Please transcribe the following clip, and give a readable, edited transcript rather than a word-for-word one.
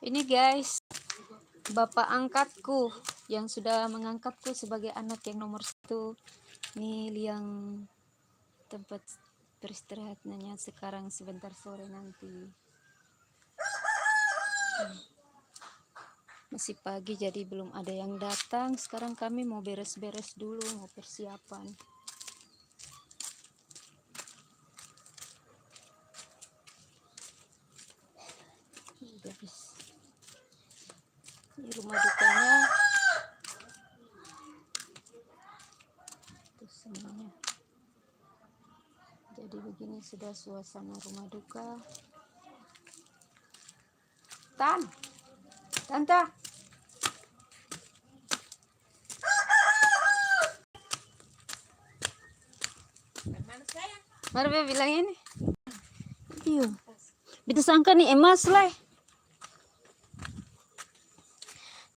Ini guys, bapak angkatku yang sudah mengangkatku sebagai anak yang nomor 1. Ini liang tempat beristirahatnya sekarang sebentar sore nanti. Masih pagi jadi belum ada yang datang. Sekarang kami mau beres-beres dulu, mau persiapan. Ini rumah dukanya. Itu semuanya. Jadi begini sudah suasana rumah duka. Tante. Mari bilang ini. Iya. Kita sangka nih emas lah.